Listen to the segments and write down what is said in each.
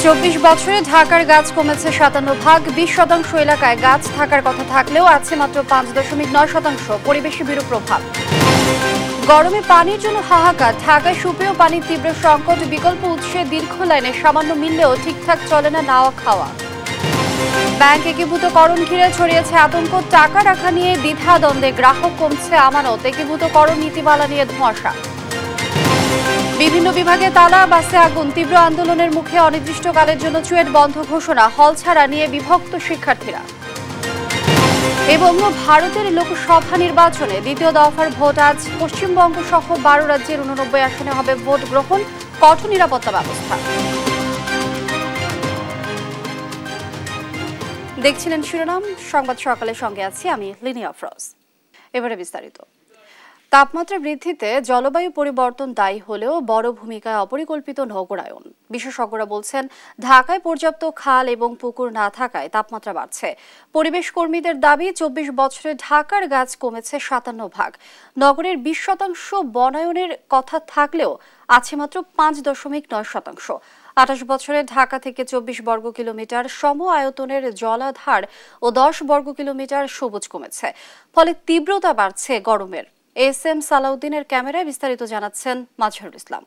24 বছরে ঢাকার গাছ কমেছে 57 ভাগ। 20% এলাকায় গাছ থাকার কথা থাকলেও আছে মাত্র 5.9%। পরিবেশে বিরূপ প্রভাব। গরমে পানির জন্য হাহাকার। ঢাকায় সুপেয় পানির তীব্র সংকট। বিকল্প উৎসে দীর্ঘ লাইনে সামান্য মিললেও ঠিকঠাক চলে না নাওয়া খাওয়া। ব্যাংক একীভূতকরণ ঘিরে ছড়িয়েছে আতঙ্ক। টাকা রাখা নিয়ে দ্বিধাদ্বন্দ্বে গ্রাহক, কমছে আমানত। একীভূতকরণ নীতিমালা নিয়ে ধোঁয়াশা। বিভিন্ন বিভাগে তালা, বাসে আগুন। তীব্র আন্দোলনের মুখে অনির্দিষ্টকালের জন্য চুয়েট বন্ধ ঘোষণা। হল ছাড়া নিয়ে বিভক্ত শিক্ষার্থীরা। এবং ভারতের লোকসভা নির্বাচনে দ্বিতীয় দফার ভোট আজ। পশ্চিমবঙ্গ সহ 12 রাজ্যের 89 আসনে হবে ভোট গ্রহণ। কঠোর নিরাপত্তা ব্যবস্থা। দেখছিলেন শিরোনাম সংবাদ সকালের সঙ্গে আছি আমি লিনিয়া আফরোজ। এবারে বিস্তারিত। তাপমাত্রা বৃদ্ধিতে জলবায়ু পরিবর্তন দায়ী হলেও বড় ভূমিকায় অপরিকল্পিত নগরায়ন। বিশেষজ্ঞরা বলছেন, ঢাকায় পর্যাপ্ত খাল এবং পুকুর না থাকায় তাপমাত্রা বাড়ছে। পরিবেশ কর্মীদের দাবি, 24 বছরে ঢাকার গাছ কমেছে 57 ভাগ। নগরের 20% বনায়নের কথা থাকলেও আছে মাত্র 5.9%। 28 বছরে ঢাকা থেকে 24 বর্গ কিলোমিটার সম আয়তনের জলাধার ও 10 বর্গ কিলোমিটার সবুজ কমেছে। ফলে তীব্রতা বাড়ছে গরমের। এস.এম. সালাউদ্দিনের ক্যামেরায় বিস্তারিত জানাচ্ছেন মাজহারুল ইসলাম।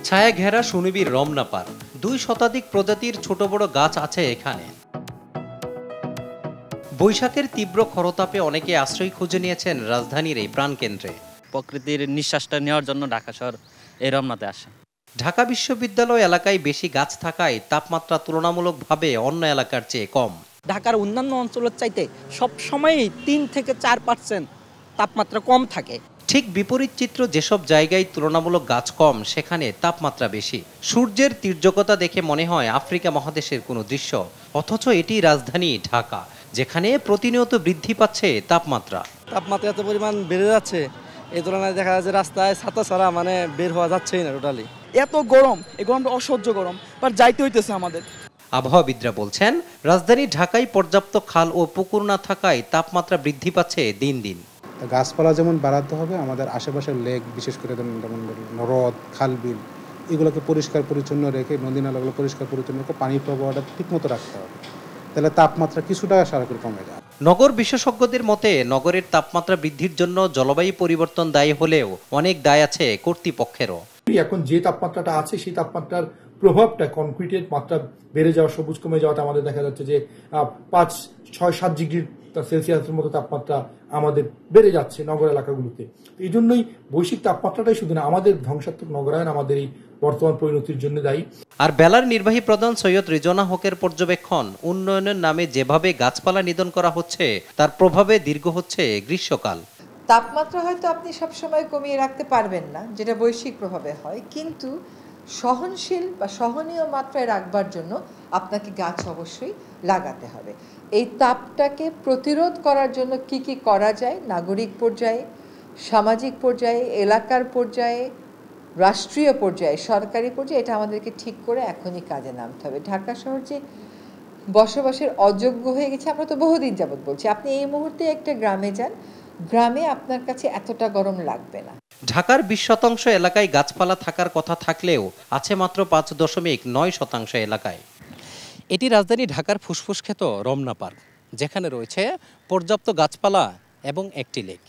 ছায়া ঘেরা সুনিবিড় রমনা পার্ক। 2 শতাধিক প্রজাতির ছোট বড় গাছ আছে এখানে। বৈশাখের তীব্র খরতাপে অনেকে আশ্রয় খুঁজে নিয়েছেন রাজধানীর এই প্রাণকেন্দ্রে। প্রকৃতির নিঃশ্বাসটা নেওয়ার জন্য ঢাকা শহর এই রমনাতে আসে। ঢাকা বিশ্ববিদ্যালয় এলাকায় বেশি গাছ থাকায় তাপমাত্রা তুলনামূলকভাবে অন্য এলাকার চেয়ে কম। ঢাকার অন্যান্য অঞ্চলের চাইতে সবসময়ই 3 থেকে 4% তাপমাত্রা কম থাকে। ঠিক বিপরীত চিত্র, যেসব জায়গায় তুলনামূলক গাছ কম সেখানে তাপমাত্রা বেশি। সূর্যের তীর্যকতা দেখে মনে হয় আফ্রিকা মহাদেশের কোনো দৃশ্য, অথচ এটি রাজধানী ঢাকা, যেখানে প্রতিনিয়ত বৃদ্ধি পাচ্ছে তাপমাত্রা। তাপমাত্রা এত পরিমাণ বেড়ে যাচ্ছে, এই তুলনায় দেখা যাচ্ছে রাস্তায় ছাতা ছাড়া বের হওয়া যাচ্ছেই না টোটালি। এত গরম, এই গরমটা অসহ্য গরম, বাট যাইতে হইতেছে আমাদের। আবহাওয়াবিদরা বলছেন, রাজধানী ঢাকায় পর্যাপ্ত খাল ও পুকুর না থাকায় তাপমাত্রা বৃদ্ধি পাচ্ছে দিন দিন। গাছপালা যেমন বাড়াতে হবে, আমাদের আশেপাশের লেক, বিশেষ করে যেমন নরদ, খাল, বিল, এগুলোকে পরিষ্কার পরিচ্ছন্ন রেখে, নদী নালাগুলো পরিষ্কার পরিচ্ছন্ন রেখে পানির প্রবাহটা ঠিকমতো রাখতে হবে, তাহলে তাপমাত্রা কিছুটা স্বাভাবিক কমে যায়। নগর বিশেষজ্ঞদের মতে, নগরের তাপমাত্রা বৃদ্ধির জন্য জলবায়ু পরিবর্তন দায়ী হলেও অনেক দায় আছে কর্তৃপক্ষেরও। এখন যে তাপমাত্রাটা আছে সেই তাপমাত্রার প্রভাবটা, কনক্রিটের মাত্রা বেড়ে যাওয়া, সবুজ কমে যাওয়াটা আমাদের দেখা যাচ্ছে যে 5, 6, 7 ডিগ্রি সেলসিয়াসের মতো তাপমাত্রা আমাদের বেড়ে যাচ্ছে নগর এলাকাগুলোতে। এই জন্যই বৈশ্বিক তাপমাত্রাটাই শুধু না, আমাদের ধ্বংসাত্মক নগরায়ন আমাদের এই বর্তমান পরিণতির জন্য দায়ী। আর বেলার নির্বাহী প্রধান সৈয়দ রিজওয়ানা হকের পর্যবেক্ষণ, উন্নয়নের নামে যেভাবে গাছপালা নিধন করা হচ্ছে তার প্রভাবে দীর্ঘ হচ্ছে গ্রীষ্মকাল। তাপমাত্রা হয়তো আপনি সবসময় কমিয়ে রাখতে পারবেন না, যেটা বৈশ্বিক প্রভাবে হয়, কিন্তু সহনশীল বা সহনীয় মাত্রায় রাখবার জন্য আপনাকে গাছ অবশ্যই লাগাতে হবে। এই তাপটাকে প্রতিরোধ করার জন্য কি কি করা যায়, নাগরিক পর্যায়ে, সামাজিক পর্যায়ে, এলাকার পর্যায়ে, রাষ্ট্রীয় পর্যায়ে, সরকারি পর্যায়ে, এটা আমাদেরকে ঠিক করে এখনই কাজে নামতে হবে। ঢাকা শহর যে বসবাসের অযোগ্য হয়ে গেছে, আমরা তো বহুদিন যাবৎ বলছি। আপনি এই মুহূর্তে একটা গ্রামে যান, গ্রামে আপনার কাছে এতটা গরম লাগবে না। ঢাকার 20% এলাকায় গাছপালা থাকার কথা থাকলেও আছে মাত্র 5.9% এলাকায়। এটি রাজধানী ঢাকার ফুসফুস খ্যাত রমনা পার্ক, যেখানে রয়েছে পর্যাপ্ত গাছপালা এবং একটি লেক।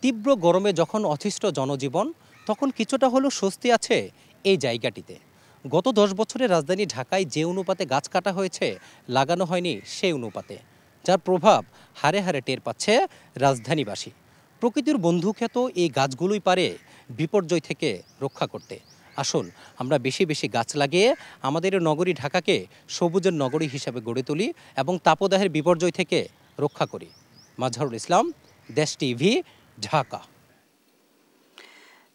তীব্র গরমে যখন অতিষ্ঠ জনজীবন, তখন কিছুটা হলেও স্বস্তি আছে এই জায়গাটিতে। গত 10 বছরে রাজধানী ঢাকায় যে অনুপাতে গাছ কাটা হয়েছে, লাগানো হয়নি সেই অনুপাতে, যার প্রভাব হারে হারে টের পাচ্ছে রাজধানীবাসী। প্রকৃতির বন্ধুখ্যাত এই গাছগুলোই পারে বিপর্যয় থেকে রক্ষা করতে। আসুন আমরা বেশি বেশি গাছ লাগিয়ে আমাদের নগরী ঢাকাকে সবুজের নগরী হিসাবে গড়ে তুলি এবং তাপদাহের বিপর্যয় থেকে রক্ষা করি। মাজহারুল ইসলাম, দেশ টিভি, ঢাকা।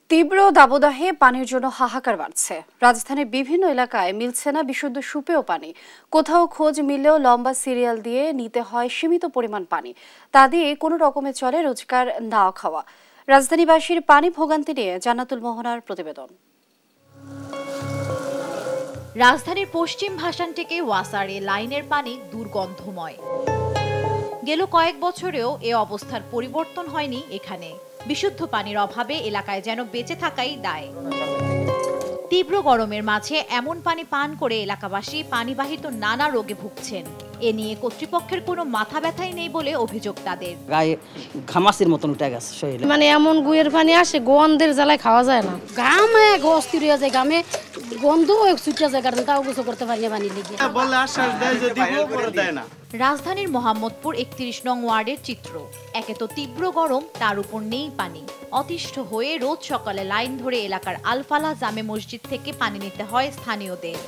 তীব্র দাবদাহে পানির জন্য হাহাকার বাড়ছে। রাজধানীর বিভিন্ন এলাকায় মিলছে না বিশুদ্ধ সুপেয় পানি। কোথাও খোঁজ মিললেও লম্বা সিরিয়াল দিয়ে নিতে হয় সীমিত পরিমাণ পানি। তা দিয়ে কোনো রকমে চলে রোজকার নাওয়া খাওয়া। রাজধানীবাসীর পানি ভোগান্তি নিয়ে জান্নাতুল মোহনার প্রতিবেদন। রাজধানীর পশ্চিম ভাসান থেকে ওয়াসারে লাইনের পানি দুর্গন্ধময়। গেল কয়েক বছরেও এ অবস্থার পরিবর্তন হয়নি এখানে। বিশুদ্ধ পানির অভাবে এলাকায় যেন বেঁচে থাকাই দায়। তীব্র গরমের মাঝে এমন পানি পান করে এলাকাবাসী পানিবাহিত নানা রোগে ভুগছেন। এ নিয়ে কর্তৃপক্ষের কোনো মাথা ব্যথাই নেই বলে অভিযোগ তাদের। গায়ে ঘামাসির মতন উঠে গেছে শরীরে, মানে এমন গুয়ের পানি আসে গন্ধের জ্বালায় খাওয়া যায় না, ঘামে অস্থির হয়ে যায়, ঘামে গন্ধ ছুটে যায়, কারণ তাও কিছু করতে পারি না পানি লেগে। রাজধানীর মোহাম্মদপুর ৩১ নং ওয়ার্ডের চিত্র। একে তো তীব্র গরম, তার উপর নেই পানি। অতিষ্ঠ হয়ে রোজ সকালে লাইন ধরে এলাকার আলফালা জামে মসজিদ থেকে পানি নিতে হয় স্থানীয়দের।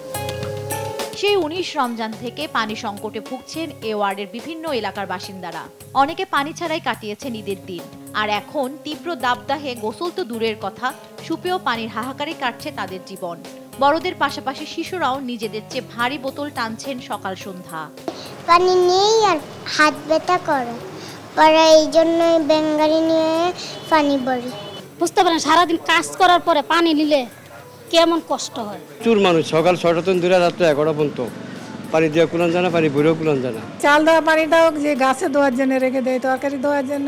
সেই ১৯ রমজান থেকে পানি সংকটে ভুগছেন এ ওয়ার্ডের বিভিন্ন এলাকার বাসিন্দারা। অনেকে পানি ছাড়াই কাটিয়েছেন ঈদের দিন, আর এখন তীব্র দাবদাহে গোসল তো দূরের কথা, সুপেয় পানির হাহাকারে কাটছে তাদের জীবন। বড়দের পাশাপাশি শিশুরাও নিজেদের চেয়ে ভারী বোতল টানছেন সকাল সন্ধ্যা। পানি নেই আর হাত ব্যথা করে, পরে এই জন্যই বেঙ্গালি নিয়ে পানি ভরি। বুঝতে পারেন সারাদিন কাজ করার পরে পানি নিলে কেমন কষ্ট হয়। প্রচুর মানুষ সকাল ৬টা থেকে দূরে রাত্রে ১১টা পর্যন্ত পানি দেওয়া কুলান জানা, পানি ভরেও কুলান জানা। চাল দেওয়া পানিটাও যে গাছে ধোয়ার জন্য রেখে দেয়, তরকারি ধোয়ার জন্য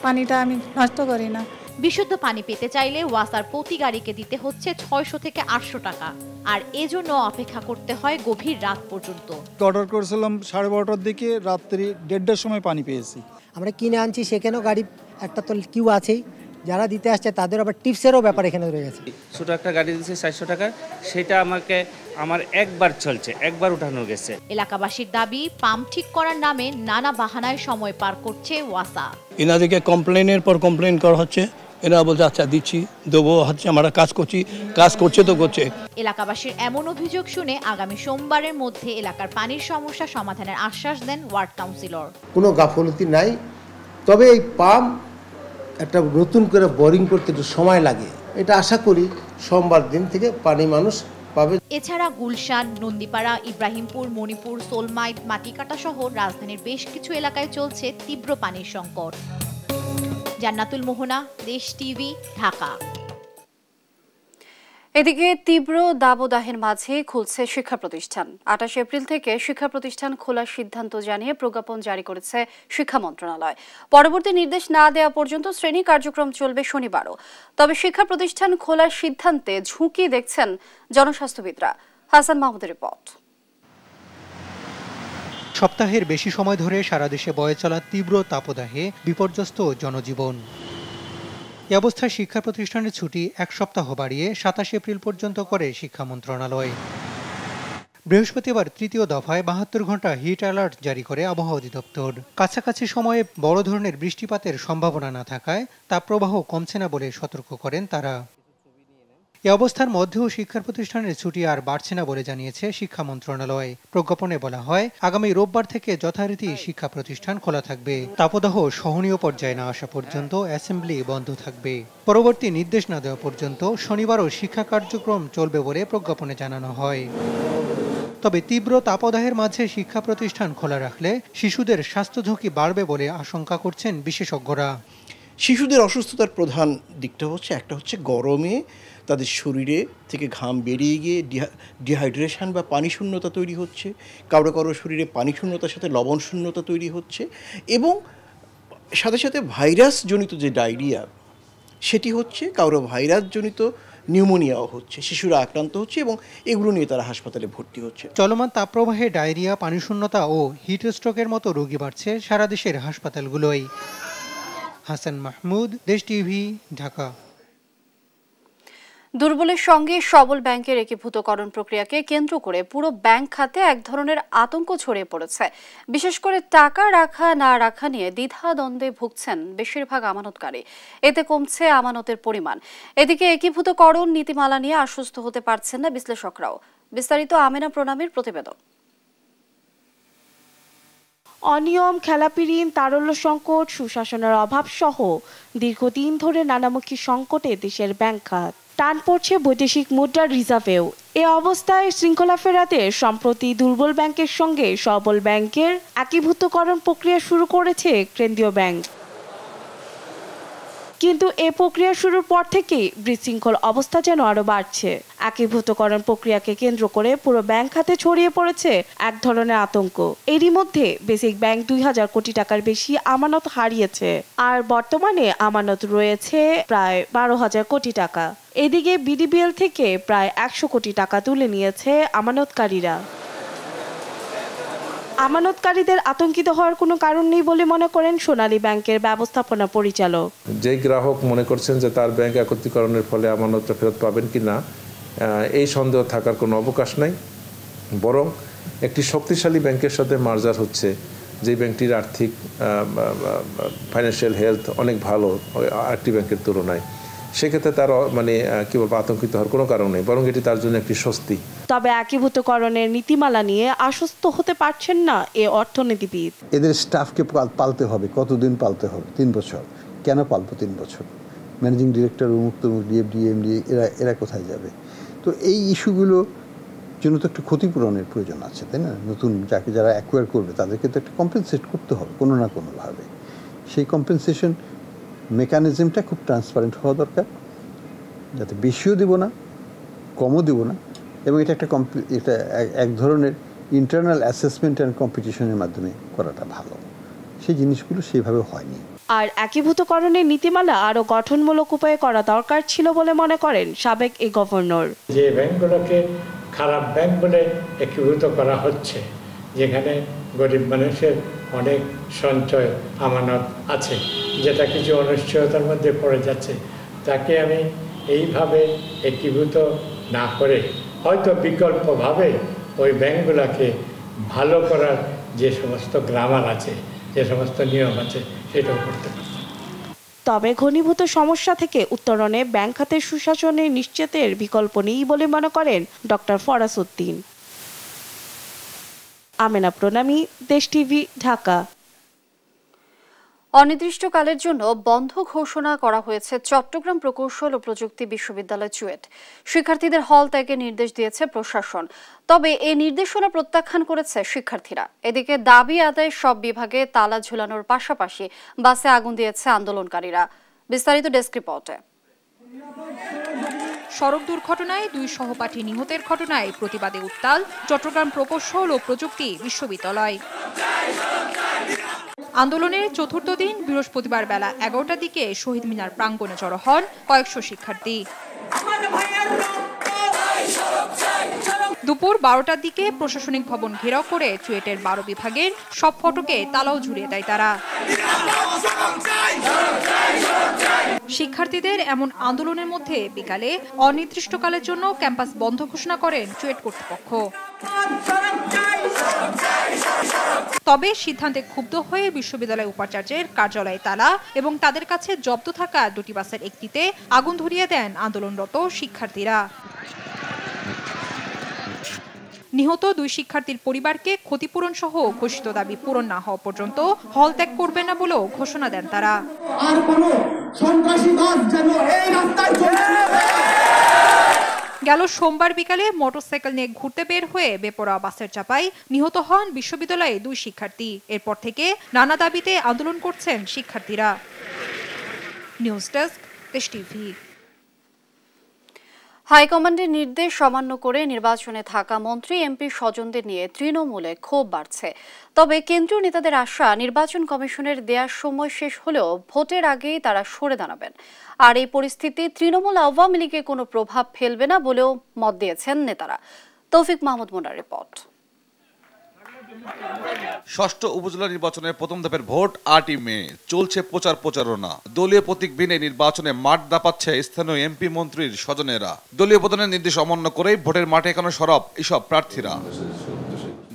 পানিটা আমি নষ্ট করি না। বিশুদ্ধ পানি পেতে চাইলে ওয়াসার প্রতি গাড়িকে দিতে হচ্ছে ৬০০ থেকে ৮০০ টাকা, আর এজন্য অপেক্ষা করতে হয় গভীর রাত পর্যন্ত। অর্ডার করেছিলাম 12:30টার দিকে, রাত্রি 1:30টার সময় পানি পেয়েছি। আমরা কিনে আনছি, সেখানেও গাড়ি একটা তো কিউ আছেই, যারা দিতে আসছে তাদের আবার টিপসেরও ব্যাপার এখানে রয়ে গেছে। ছোট একটা গাড়ি দিচ্ছে 400 টাকা, সেটা আমার একবার চলছে, একবার উঠানো গেছে। এলাকাবাসীর দাবি, পাম্প ঠিক করার নামে নানা বাহানায় সময় পার করছে ওয়াসা। এনাদেরকে কমপ্লেনের পর কমপ্লেন করা হচ্ছে, এরা বলছে আচ্ছা দিচ্ছি দেবো, হচ্ছে আমরা কাজ করছি, কাজ করছে তো করছে। এলাকাবাসীর এমন অভিযোগ শুনে আগামী সোমবারের মধ্যে এলাকার পানির সমস্যা সমাধানের আশ্বাস দেন ওয়ার্ড কাউন্সিলর। কোনো গাফলতি নাই, তবে এই পাম্প একটা নতুন করে বোরিং করতে একটু সময় লাগে, এটা আশা করি সোমবার দিন থেকে পানি মানুষ পাবে। এছাড়া গুলশান, নন্দীপাড়া, ইব্রাহিমপুর, মণিপুর, সোলমাইট, মাটিকাটা সহ রাজধানীর বেশ কিছু এলাকায় চলছে তীব্র পানির সংকট। জান্নাতুল মোহনা, দেশ টিভি, ঢাকা। এদিকে তীব্র দাবদাহের মাঝে খুলছে শিক্ষা প্রতিষ্ঠান। ২৮ এপ্রিল থেকে শিক্ষা প্রতিষ্ঠান খোলার সিদ্ধান্ত জানিয়ে প্রজ্ঞাপন জারি করেছে শিক্ষা মন্ত্রণালয়। পরবর্তী নির্দেশ না দেওয়া পর্যন্ত শ্রেণী কার্যক্রম চলবে শনিবারও। তবে শিক্ষা প্রতিষ্ঠান খোলার সিদ্ধান্তে ঝুঁকি দেখছেন জনস্বাস্থ্যবিদরা। হাসান মাহমুদের রিপোর্ট। সপ্তাহের বেশি সময় ধরে সারা দেশে বয়ে চলা তীব্র তাপদাহে বিপর্যস্ত জনজীবন। এ অবস্থায় শিক্ষা প্রতিষ্ঠানের ছুটি ১ সপ্তাহ বাড়িয়ে ২৭ এপ্রিল পর্যন্ত করে শিক্ষা মন্ত্রণালয়। বৃহস্পতিবার তৃতীয় দফায় ৭২ ঘন্টা হিট অ্যালার্ট জারি করে আবহাওয়া অধিদপ্তর। কাছাকাছি সময়ে বড় ধরনের বৃষ্টিপাতের সম্ভাবনা না থাকায় তাপপ্রবাহ কমছে না বলে সতর্ক করেন তারা। এ অবস্থার মধ্যেও শিক্ষা প্রতিষ্ঠানের ছুটি আর বাড়ছে না বলে জানিয়েছে শিক্ষা মন্ত্রণালয়। প্রজ্ঞাপনে বলা হয়, আগামী রোববার থেকে যথারীতি শিক্ষা প্রতিষ্ঠান খোলা থাকবে। তাপদাহ সহনীয় পর্যায়ে না আসা পর্যন্ত অ্যাসেম্বলি বন্ধ থাকবে। পরবর্তী নির্দেশ না দেওয়া পর্যন্ত শনিবারও শিক্ষা কার্যক্রম চলবে বলে প্রজ্ঞাপনে জানানো হয়। তবে তীব্র তাপদাহের মাঝে শিক্ষা প্রতিষ্ঠান খোলা রাখলে শিশুদের স্বাস্থ্য ঝুঁকি বাড়বে বলে আশঙ্কা করছেন বিশেষজ্ঞরা। শিশুদের অসুস্থতার প্রধান দিকটা হচ্ছে, একটা হচ্ছে গরমে তাদের শরীরে থেকে ঘাম বেরিয়ে গিয়ে ডিহাইড্রেশন বা পানি শূন্যতা তৈরি হচ্ছে, কারো কারো শরীরে পানি শূন্যতার সাথে লবণ শূন্যতা তৈরি হচ্ছে, এবং সাথে সাথে ভাইরাসজনিত যে ডায়রিয়া সেটি হচ্ছে, কারো ভাইরাসজনিত নিউমোনিয়াও হচ্ছে, শিশুরা আক্রান্ত হচ্ছে এবং এগুলো নিয়ে তারা হাসপাতালে ভর্তি হচ্ছে। চলমান তাপপ্রবাহে ডায়রিয়া, পানিশূন্যতা ও হিট স্ট্রোকের মতো রোগী বাড়ছে সারা দেশের হাসপাতালগুলোয়। হাসান মাহমুদ, দেশ টিভি, ঢাকা। দুর্বলের সঙ্গে সবল ব্যাংকের একীভূতকরণ প্রক্রিয়াকে কেন্দ্র করে পুরো ব্যাংক খাতে এক ধরনের আতঙ্ক ছড়িয়ে পড়েছে। বিশেষ করে টাকা রাখা না রাখা নিয়ে দ্বিধাদ্বন্দ্বে ভুগছেন বেশিরভাগ আমানতকারী। এতে কমছে আমানতের পরিমাণ। এদিকে একীভূতকরণ নীতিমালা নিয়ে আশ্বস্ত হতে পারছেন না বিশ্লেষকরাও। বিস্তারিত আমেনা প্রণামীর প্রতিবেদন। অনিয়ম, খেলাপি ঋণ, তারল্য সংকট, সুশাসনের অভাব সহ দীর্ঘদিন ধরে নানামুখী সংকটে দেশের ব্যাংক খাত। টান পড়ছে বৈদেশিক মুদ্রার রিজার্ভেও। এ অবস্থায় শৃঙ্খলা ফেরাতে সম্প্রতি দুর্বল ব্যাংকের সঙ্গে সবল ব্যাংকের একীভূতকরণ প্রক্রিয়া শুরু করেছে কেন্দ্রীয় ব্যাংক। কিন্তু এ প্রক্রিয়া শুরুর পর থেকেই বিশৃঙ্খল অবস্থা যেন আরো বাড়ছে। একীভূতকরণ প্রক্রিয়াকে কেন্দ্র করে পুরো ব্যাংক খাতে ছড়িয়ে পড়েছে এক ধরনের আতঙ্ক। এরই মধ্যে বেসিক ব্যাংক 2000 কোটি টাকার বেশি আমানত হারিয়েছে, আর বর্তমানে আমানত রয়েছে প্রায় 12,000 কোটি টাকা। এদিকে বিডিবিএল থেকে প্রায় 100 কোটি টাকা তুলে নিয়েছে আমানতকারীরা। আমানতকারীদের আতঙ্কিত হওয়ার কোনো কারণ নেই বলে মনে করেন সোনালী ব্যাংকের ব্যবস্থাপনা পরিচালক। যেই গ্রাহক মনে করছেন যে তার ব্যাংক একত্রীকরণের ফলে আমানতটা ফেরত পাবেন কি না, এই সন্দেহ থাকার কোনো অবকাশ নাই। বরং একটি শক্তিশালী ব্যাংকের সাথে মার্জার হচ্ছে, যে ব্যাংকটির আর্থিক ফাইন্যান্সিয়াল হেলথ অনেক ভালো আরেকটি ব্যাংকের তুলনায়। সেক্ষেত্রে তার কি বলবো, আতঙ্কিত হওয়ার কোনো কারণ নেই, বরং এটি তার জন্য একটি স্বস্তি। তবে একীভূতকরণের নীতিমালা নিয়ে আশ্বস্ত হতে পারছেন না এ অর্থনীতিবিদ। এদের স্টাফকে পালতে হবে, কতদিন পালতে হবে? 3 বছর। কেন পালবো 3 বছর? ম্যানেজিং ডিরেক্টর, মুক্ত ডিএফডি, এমডি এরা কোথায় যাবে? তো এই ইস্যুগুলো জন্য তো একটু ক্ষতিপূরণের প্রয়োজন আছে, তাই না? নতুন যারা অ্যাকোয়ার করবে তাদেরকে তো একটা কম্পেনসেট করতে হবে কোনো না কোনোভাবে। সেই কম্পেনসেশন মেকানিজমটা খুব ট্রান্সপারেন্ট হওয়া দরকার, যাতে বেশিও দেব না, কমও দেব না, এবং এটা এটা এক ধরনের ইন্টারনাল অ্যাসেসমেন্ট অ্যান্ড কম্পিটিশনের মাধ্যমে করাটা ভালো। সেই জিনিসগুলো সেইভাবে হয়নি। আর একীভূতকরণের নীতিমালা আরও গঠনমূলক উপায়ে করা দরকার ছিল বলে মনে করেন সাবেক এই গভর্নর। যে ব্যাংকগুলোকে খারাপ ব্যাংক বলে একীভূত করা হচ্ছে, যেখানে গরিব মানুষের অনেক সঞ্চয় আমানত আছে, যেটা কিছু অনিশ্চয়তার মধ্যে পড়ে যাচ্ছে, তাকে আমি এইভাবে একীভূত না করে হয়তো বিকল্পভাবে ওই ব্যাংকগুলোকে ভালো করার যে সমস্ত গ্রামার আছে, যে সমস্ত নিয়ম আছে, সেটাও করতে পারি। তবে ঘনীভূত সমস্যা থেকে উত্তরণে ব্যাংক খাতের সুশাসনের নিশ্চিতের বিকল্প নেই বলে মনে করেন ডক্টর ফরাজ উদ্দিন। আমেনা প্রণামী, দেশ টিভি, ঢাকা। অনির্দিষ্টকালের জন্য বন্ধ ঘোষণা করা হয়েছে চট্টগ্রাম প্রকৌশল ও প্রযুক্তি বিশ্ববিদ্যালয় চুয়েট। শিক্ষার্থীদের হল ত্যাগের নির্দেশ দিয়েছে প্রশাসন, তবে এই নির্দেশনা প্রত্যাখ্যান করেছে শিক্ষার্থীরা। এদিকে দাবি আদায় সব বিভাগে তালা ঝুলানোর পাশাপাশি বাসে আগুন দিয়েছে আন্দোলনকারীরা। বিস্তারিত ডেস্ক রিপোর্টে। সড়ক দুর্ঘটনায় 2 সহপাঠী নিহতের ঘটনায় প্রতিবাদে উত্তাল চট্টগ্রাম প্রকৌশল ও প্রযুক্তি বিশ্ববিদ্যালয়। আন্দোলনের চতুর্থ দিন বৃহস্পতিবার বেলা 11টার দিকে শহীদ মিনার প্রাঙ্গণে জড়ো হন কয়েকশো শিক্ষার্থী। দুপুর 12টার দিকে প্রশাসনিক ভবন ঘেরাও করে চুয়েটের 12 বিভাগের সব ফটকে তালাও ঝুলিয়ে দেয় তারা। শিক্ষার্থীদের এমন আন্দোলনের মধ্যে বিকালে অনির্দিষ্টকালের জন্য ক্যাম্পাস বন্ধ ঘোষণা করেন চুয়েট কর্তৃপক্ষ। তবে সিদ্ধান্তে ক্ষুব্ধ হয়ে বিশ্ববিদ্যালয় উপাচার্যের কার্যালয়ে তালা এবং তাদের কাছে জব্দ থাকা 2টি বাসের একটিতে আগুন ধরিয়ে দেন আন্দোলনরত শিক্ষার্থীরা। নিহত 2 শিক্ষার্থীর পরিবারকে ক্ষতিপূরণ সহ ঘোষিত দাবি পূরণ না হওয়া পর্যন্ত হল ত্যাগ করবে না বলেও ঘোষণা দেন তারা। গেল সোমবার বিকালে মোটরসাইকেল নিয়ে ঘুরতে বের হয়ে বেপরোয়া বাসের চাপায় নিহত হন বিশ্ববিদ্যালয়ে 2 শিক্ষার্থী। এরপর থেকে নানা দাবিতে আন্দোলন করছেন শিক্ষার্থীরা। নিউজ ডেস্ক, দেশ টিভি। হাইকমান্ডের নির্দেশ অমান্য করে নির্বাচনে থাকা মন্ত্রী এমপি স্বজনদের নিয়ে তৃণমূলে ক্ষোভ বাড়ছে। তবে কেন্দ্রীয় নেতাদের আশা, নির্বাচন কমিশনের দেওয়ার সময় শেষ হলেও ভোটের আগেই তারা সরে দাঁড়াবেন। আর এই পরিস্থিতি তৃণমূল আওয়ামী লীগে কোনো প্রভাব ফেলবে না বলেও মত দিয়েছেন নেতারা। তৌফিক মাহমুদ মোনার রিপোর্ট। ষষ্ঠ উপজেলা নির্বাচনের প্রথম ধাপের ভোট 8ই মে। চলছে প্রচারণা। দলীয় প্রতীকবিহীন নির্বাচনে মাঠ দাপাচ্ছে স্থানীয় এমপি মন্ত্রীর স্বজনেরা। দলীয় প্রধানের নির্দেশ অমান্য করেই ভোটের মাঠে এখনো সরব এসব প্রার্থীরা।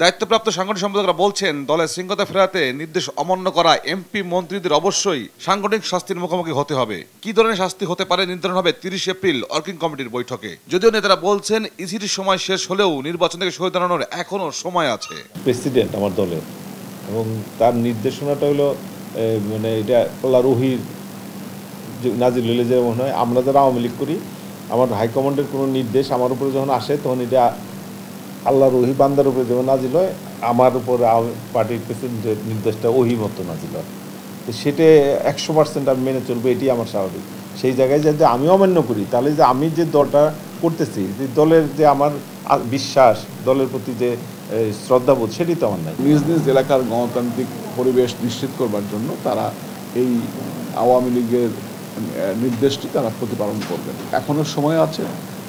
দায়িত্বপ্রাপ্ত সাংগঠনিক সম্পাদকরা বলছেন, দলের শৃঙ্খলা ফেরাতে নির্দেশ অমান্য করা এমপি মন্ত্রীদের অবশ্যই সাংগঠনিক শাস্তির মুখোমুখি হতে হবে। কি ধরনের শাস্তি হতে পারে নির্ধারণ হবে 30 এপ্রিল ওয়ার্কিং কমিটির বৈঠকে। যদিও নেতারা বলছেন ইসির সময় শেষ হলেও নির্বাচন থেকে সরে দাঁড়ানোর এখনো সময় আছে। প্রেসিডেন্ট আমার দলের, এবং তার নির্দেশনাটা হলো মানে এটা আল্লাহ রহির নাজিল হলে যেমন হয়, আমরা যারা আওয়ামী লীগ করি, আমার হাইকমান্ডের কোনো নির্দেশ আমার উপরে যখন আসে তখন এটা আল্লাহ রহি বান্দার উপরে যেমন নাজিল হয়, আমার উপরে পার্টির প্রেসিডেন্টের নির্দেশটা ওহি মতো নাজিল হয়। তো সেটা 100% আমি মেনে চলবো, এটি আমার স্বাভাবিক। সেই জায়গায় যদি আমি অমান্য করি তাহলে যে আমি যে দলটা করতেছি, যে দলের যে আমার বিশ্বাস, দলের প্রতি যে শ্রদ্ধাবোধ, সেটি তো আমার নাই। নিজ নিজ এলাকার গণতান্ত্রিক পরিবেশ নিশ্চিত করবার জন্য তারা এই আওয়ামী লীগের নির্দেশটি তারা প্রতিপালন করবেন। এখনও সময় আছে,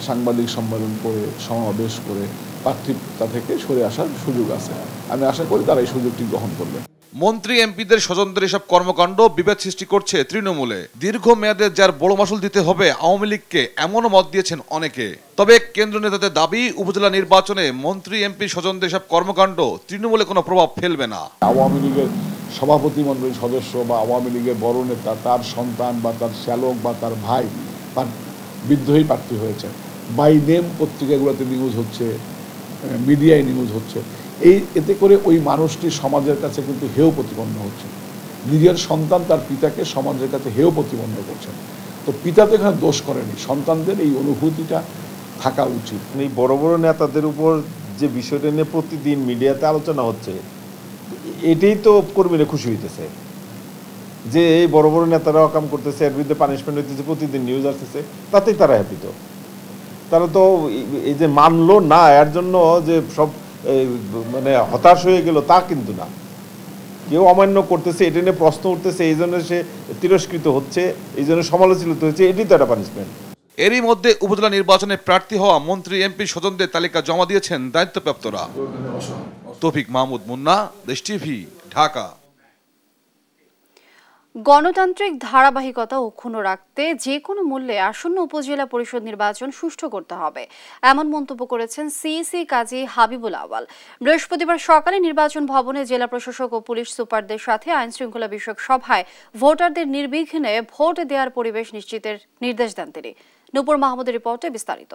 সাংবাদিক সম্মেলন করে, সমাবেশ করে প্রার্থিতা থেকে সরে আসার সুযোগ আছে। আমি আশা করি তারা এই সুযোগটি গ্রহণ করবেন। মন্ত্রী এমপিদের স্বজনদের এসব কর্মকাণ্ড বিভেদ সৃষ্টি করছে তৃণমূলে। দীর্ঘ মেয়াদে যার বড় মাসুল দিতে হবে আওয়ামী লীগকে, এমনও মত দিয়েছেন অনেকে। তবে কেন্দ্র নেতাদের দাবি, উপজেলা নির্বাচনে মন্ত্রী এমপি স্বজনদের এসব কর্মকাণ্ড তৃণমূলে কোনো প্রভাব ফেলবে না। আওয়ামী লীগের সভাপতিমণ্ডলীর সদস্য বা আওয়ামী লীগের বড় নেতা, তার সন্তান বা তার শ্যালক বা তার ভাই বিদ্রোহী প্রার্থী হয়েছে, বাই নেম পত্রিকাগুলোতে নিউজ হচ্ছে, মিডিয়ায় নিউজ হচ্ছে। এতে করে ওই মানুষটি সমাজের কাছে কিন্তু হেয় প্রতিপন্ন হচ্ছে। নিজের সন্তান তার পিতাকে সমাজের কাছে হেয় প্রতিপন্ন করছেন। তো পিতা তো এখানে দোষ করেনি, সন্তানদের এই অনুভূতিটা থাকা উচিত। এই বড় বড় নেতাদের উপর যে বিষয়টা নিয়ে প্রতিদিন মিডিয়াতে আলোচনা হচ্ছে, এটাই তো কর্মীরা খুশি হইতেছে যে এই বড় বড় নেতারা অকাম করতেছে, এর বিরুদ্ধে পানিশমেন্ট হইতেছে, প্রতিদিন নিউজ আসতেছে, তাতেই তারা হ্যাপি। তো তারা তো এই যে মানলো না, এর জন্য যে সব মানে হতাশ হয়ে গেল তা কিন্তু না। কেউ অমান্য করতেছে, এটা নিয়ে প্রশ্ন উঠতেছে, এই জন্য সে তিরস্কৃত হচ্ছে, এই জন্য সমালোচিত হচ্ছে, এটাই তো একটা পানিশমেন্ট। এরই মধ্যে উপজেলা নির্বাচনে প্রার্থী হওয়া মন্ত্রী এমপি স্বজনদের তালিকা জমা দিয়েছেন দায়িত্বপ্রাপ্তরা। তৌফিক মাহমুদ মুন্না, দেশ টিভি, ঢাকা। গণতান্ত্রিক ধারাবাহিকতা অক্ষুণ্ণ রাখতে যে কোনো মূল্যে আসন্ন উপজেলা পরিষদ নির্বাচন সুষ্ঠু করতে হবে, এমন মন্তব্য করেছেন সিইসি কাজী হাবিবুল আওয়াল। বৃহস্পতিবার সকালে নির্বাচন ভবনে জেলা প্রশাসক ও পুলিশ সুপারদের সাথে আইন শৃঙ্খলা বিষয়ক সভায় ভোটারদের নির্বিঘ্নে ভোট দেওয়ার পরিবেশ নিশ্চিতের নির্দেশ দেন তিনি। নূপুর মাহমুদের রিপোর্টে বিস্তারিত।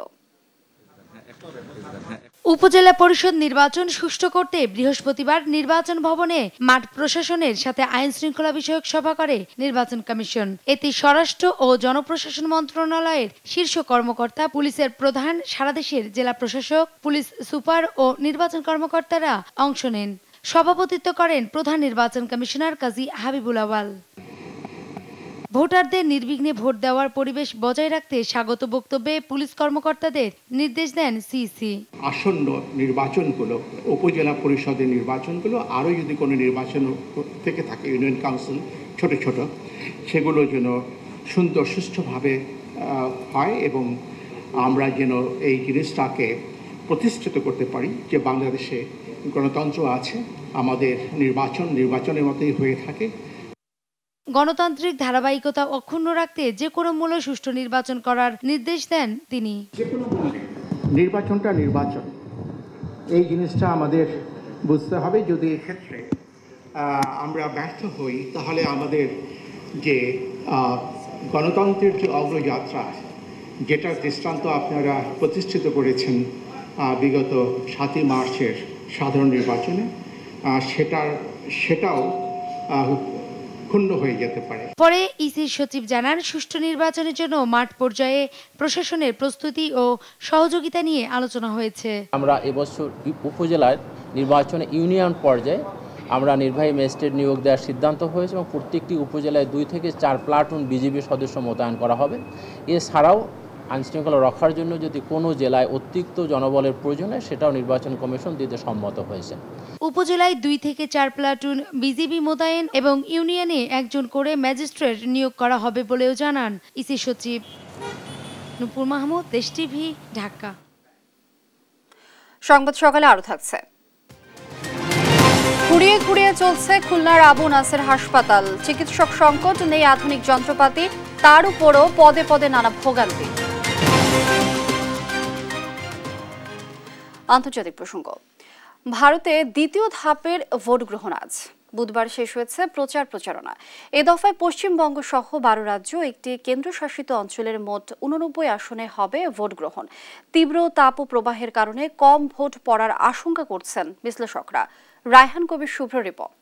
উপজেলা পরিষদ নির্বাচন সুষ্ঠু করতে বৃহস্পতিবার নির্বাচন ভবনে মাঠ প্রশাসনের সাথে আইন শৃঙ্খলা বিষয়ক সভা করে নির্বাচন কমিশন। এতে স্বরাষ্ট্র ও জনপ্রশাসন মন্ত্রণালয়ের শীর্ষ কর্মকর্তা, পুলিশের প্রধান, সারা দেশের জেলা প্রশাসক, পুলিশ সুপার ও নির্বাচন কর্মকর্তারা অংশ নেন। সভাপতিত্ব করেন প্রধান নির্বাচন কমিশনার কাজী হাবিবুল আওয়াল। ভোটারদের নির্বিঘ্নে ভোট দেওয়ার পরিবেশ বজায় রাখতে স্বাগত বক্তব্যে পুলিশ কর্মকর্তাদের নির্দেশ দেন সিইসি। আসন্ন নির্বাচনগুলো, উপজেলা পরিষদের নির্বাচনগুলো, আরও যদি কোনো নির্বাচন থেকে থাকে, ইউনিয়ন কাউন্সিল ছোট ছোট, সেগুলো যেন সুন্দর সুষ্ঠুভাবে হয় এবং আমরা যেন এই জিনিসটাকে প্রতিষ্ঠিত করতে পারি যে বাংলাদেশে গণতন্ত্র আছে, আমাদের নির্বাচনের মতোই হয়ে থাকে। গণতান্ত্রিক ধারাবাহিকতা অক্ষুণ্ণ রাখতে যে কোনো মূল্যে সুষ্ঠু নির্বাচন করার নির্দেশ দেন তিনি। যে কোনো মূল্যে নির্বাচনটা নির্বাচন, এই জিনিসটা আমাদের বুঝতে হবে। যদি এক্ষেত্রে আমরা ব্যর্থ হই তাহলে আমাদের যে গণতন্ত্রের যে অগ্রযাত্রা, যেটার দৃষ্টান্ত আপনারা প্রতিষ্ঠিত করেছেন বিগত 7ই মার্চের সাধারণ নির্বাচনে, সেটাও ক্ষুণ্ণ হয়ে যেতে পারে। পরে ইসির সচিব জানান, সুষ্ঠু নির্বাচনের জন্য মাঠ পর্যায়ে প্রশাসনের প্রস্তুতি ও সহযোগিতা নিয়ে আলোচনা হয়েছে। আমরা এবছর উপজেলার নির্বাচনে ইউনিয়ন পর্যায়ে আমরা নির্বাহী ম্যাজিস্ট্রেট নিয়োগ দেওয়ার সিদ্ধান্ত হয়েছে এবং প্রত্যেকটি উপজেলায় 2 থেকে 4 প্লাটুন বিজিবি সদস্য মোতায়েন করা হবে। এছাড়াও আইনশৃঙ্খলা রক্ষার জন্য যদি কোনো জেলায় অতিরিক্ত জনবলের প্রয়োজন হয়, সেটাও নির্বাচন কমিশন দিতে সম্মত হয়েছে। উপজেলায় 2 থেকে 4 প্লাটুন বিজিবি মোতায়েন এবং ইউনিয়নে 1 জন করে ম্যাজিস্ট্রেট নিয়োগ করা হবে বলেও জানান ইসি সচিব। নূপুর মাহমুদ, দেশ টিভি, ঢাকা। সংবাদ সকালে আরো থাকছে। খুঁড়িয়ে খুঁড়িয়ে চলছে খুলনার আবু নাসের হাসপাতাল। চিকিৎসক সংকট, নেই আধুনিক যন্ত্রপাতি, তার উপরও পদে পদে নানা ভোগান্তি। আন্তর্জাতিক প্রসঙ্গ। ভারতে দ্বিতীয় ধাপের ভোট গ্রহণ আজ বুধবার শেষ হয়েছে প্রচারণা। এ দফায় পশ্চিমবঙ্গ সহ 12 রাজ্য, একটি কেন্দ্রশাসিত অঞ্চলের মোট 89 আসনে হবে ভোট গ্রহণ। তীব্র তাপ প্রবাহের কারণে কম ভোট পড়ার আশঙ্কা করছেন বিশ্লেষকরা। রায়হান কবির শুভ্র রিপোর্ট।